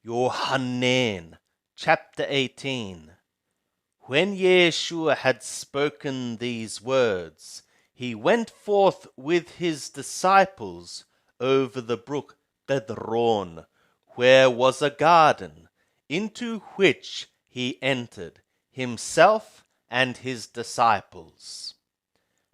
Yohanan, chapter 18. When Yeshua had spoken these words, he went forth with his disciples over the brook Kedron, where was a garden, into which he entered, himself and his disciples.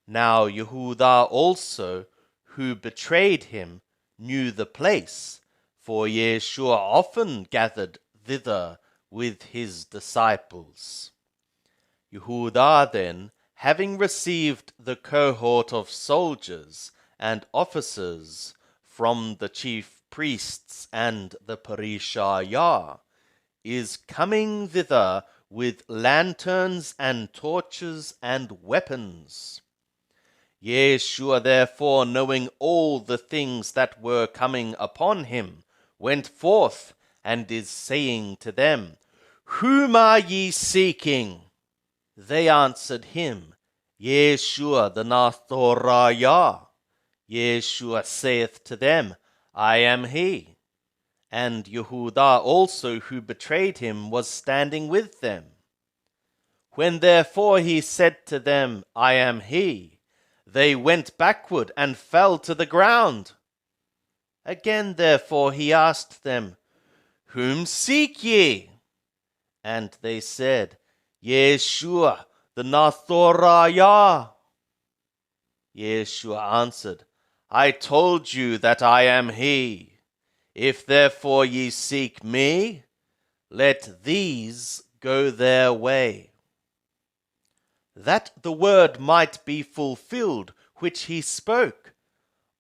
Now Yehuda also, who betrayed him, knew the place, for Yeshua often gathered thither with his disciples. Yehuda then, having received the cohort of soldiers and officers from the chief priests and the Parishayah, is coming thither with lanterns and torches and weapons. Yeshua therefore, knowing all the things that were coming upon him, went forth, and is saying to them, Whom are ye seeking? They answered him, Yeshua the Nazarene. Yeshua saith to them, I am he. And Yehuda also, who betrayed him, was standing with them. When therefore he said to them, I am he, they went backward and fell to the ground. Again therefore he asked them, Whom seek ye? And they said, Yeshua the Nazarene. Yeshua answered, I told you that I am he. If therefore ye seek me, let these go their way. That the word might be fulfilled which he spoke,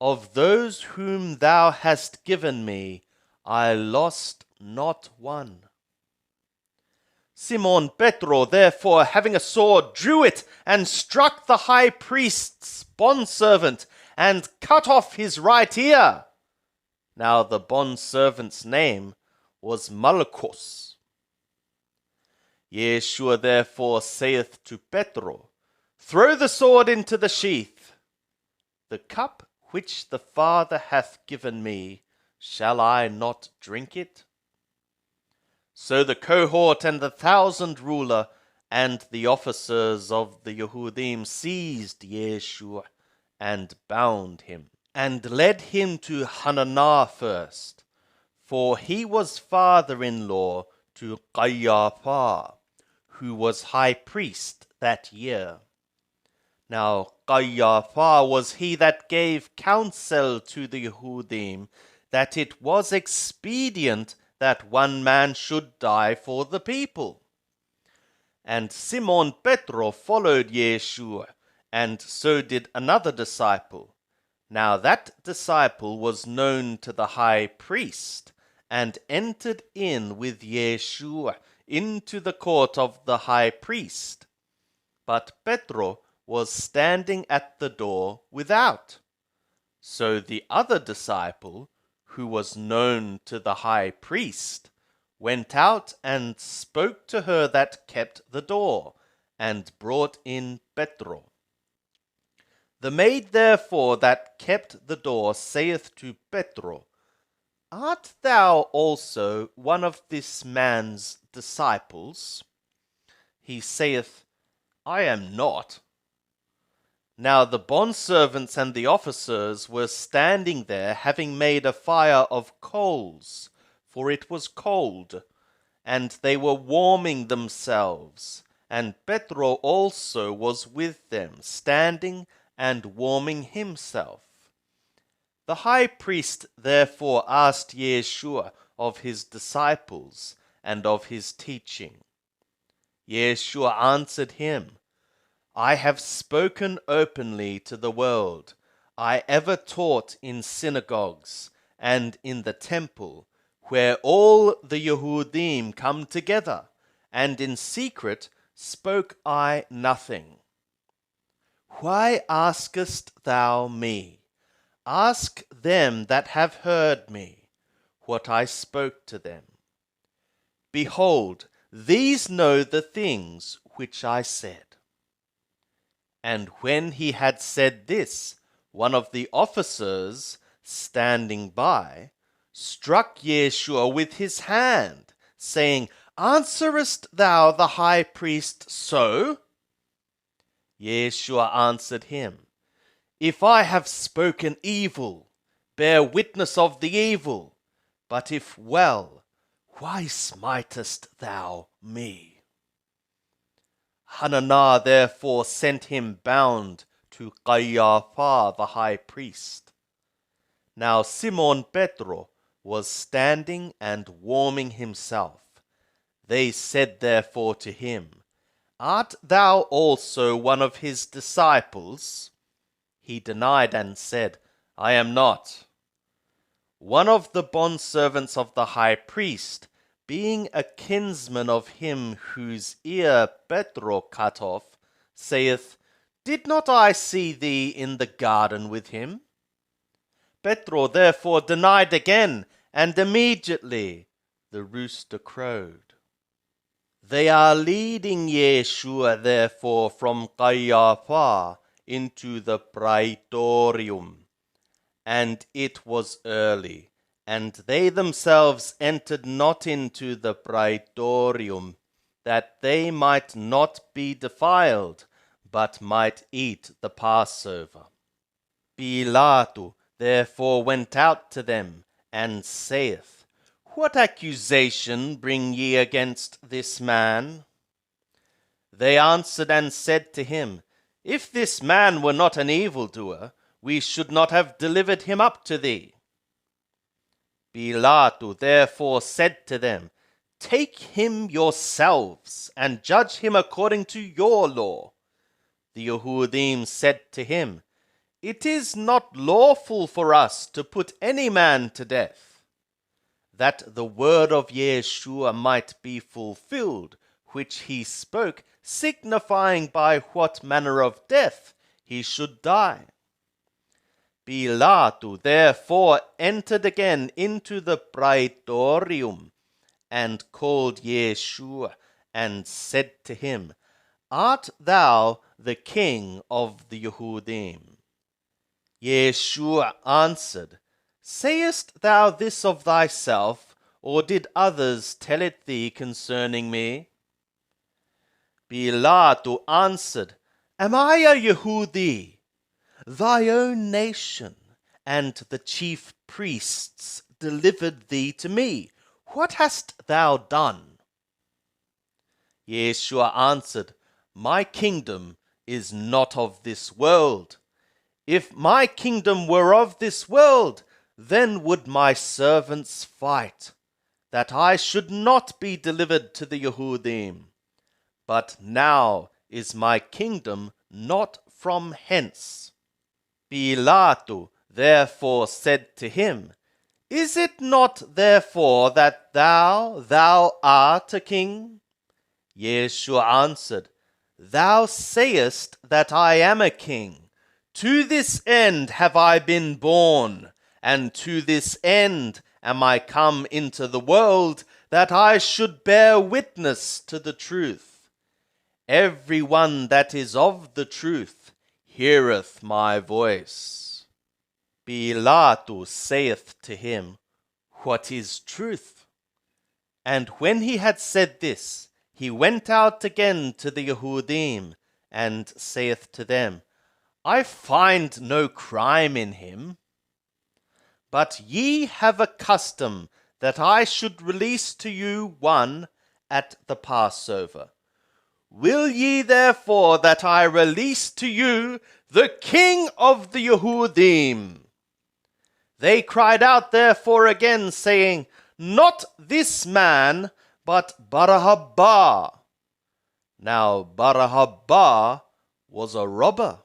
Of those whom thou hast given me, I lost not one. Simon Petro therefore, having a sword, drew it, and struck the high priest's bondservant, and cut off his right ear. Now the bondservant's name was Malchus. Yeshua therefore saith to Petro, Throw the sword into the sheath. The cup which the Father hath given me, shall I not drink it? So the cohort and the 1,000 ruler and the officers of the Yehudim seized Yeshua and bound him, and led him to Hananiah first, for he was father-in-law to Caiaphas, who was high priest that year. Now Caiaphas was he that gave counsel to the Yehudim, that it was expedient that one man should die for the people. And Simon Petro followed Yeshua, and so did another disciple. Now that disciple was known to the high priest, and entered in with Yeshua into the court of the high priest. But Petro was standing at the door without. So the other disciple, who was known to the high priest, went out and spoke to her that kept the door, and brought in Petro. The maid therefore that kept the door saith to Petro, Art thou also one of this man's disciples? He saith, I am not. Now the bondservants and the officers were standing there, having made a fire of coals, for it was cold, and they were warming themselves. And Petro also was with them, standing and warming himself. The high priest therefore asked Yeshua of his disciples and of his teaching. Yeshua answered him, I have spoken openly to the world. I ever taught in synagogues and in the temple, where all the Yehudim come together, and in secret spoke I nothing. Why askest thou me? Ask them that have heard me, what I spoke to them. Behold, these know the things which I said. And when he had said this, one of the officers standing by struck Yeshua with his hand, saying, Answerest thou the high priest so? Yeshua answered him, If I have spoken evil, bear witness of the evil, but if well, why smitest thou me? Hananiah therefore sent him bound to Caiaphas the high priest. Now Simon Petro was standing and warming himself. They said therefore to him, Art thou also one of his disciples? He denied and said, I am not. One of the bondservants of the high priest, being a kinsman of him whose ear Petro cut off, saith, Did not I see thee in the garden with him? Petro therefore denied again, and immediately the rooster crowed. They are leading Yeshua therefore from Caiaphas into the praetorium. And it was early, and they themselves entered not into the praetorium, that they might not be defiled, but might eat the Passover. Pilate therefore went out to them, and saith, What accusation bring ye against this man? They answered and said to him, If this man were not an evildoer, we should not have delivered him up to thee. Pilate therefore said to them, Take him yourselves, and judge him according to your law. The Yehudim said to him, It is not lawful for us to put any man to death, that the word of Yeshua might be fulfilled, which he spoke, signifying by what manner of death he should die. Pilate therefore entered again into the praetorium, and called Yeshua, and said to him, Art thou the king of the Yehudim? Yeshua answered, Sayest thou this of thyself, or did others tell it thee concerning me? Pilate answered, Am I a Yehudi? Thy own nation and the chief priests delivered thee to me. What hast thou done? Yeshua answered, My kingdom is not of this world. If my kingdom were of this world, then would my servants fight, that I should not be delivered to the Yehudim. But now is my kingdom not from hence. Pilate therefore said to him, Is it not therefore that thou art a king? Yeshua answered, Thou sayest that I am a king. To this end have I been born, and to this end am I come into the world, that I should bear witness to the truth. Every one that is of the truth heareth my voice. Pilate saith to him, What is truth? And when he had said this, he went out again to the Yehudim, and saith to them, I find no crime in him. But ye have a custom that I should release to you one at the Passover. Will ye therefore that I release to you the king of the Yehudim? They cried out therefore again, saying, Not this man, but Barabbas. Now Barabbas was a robber.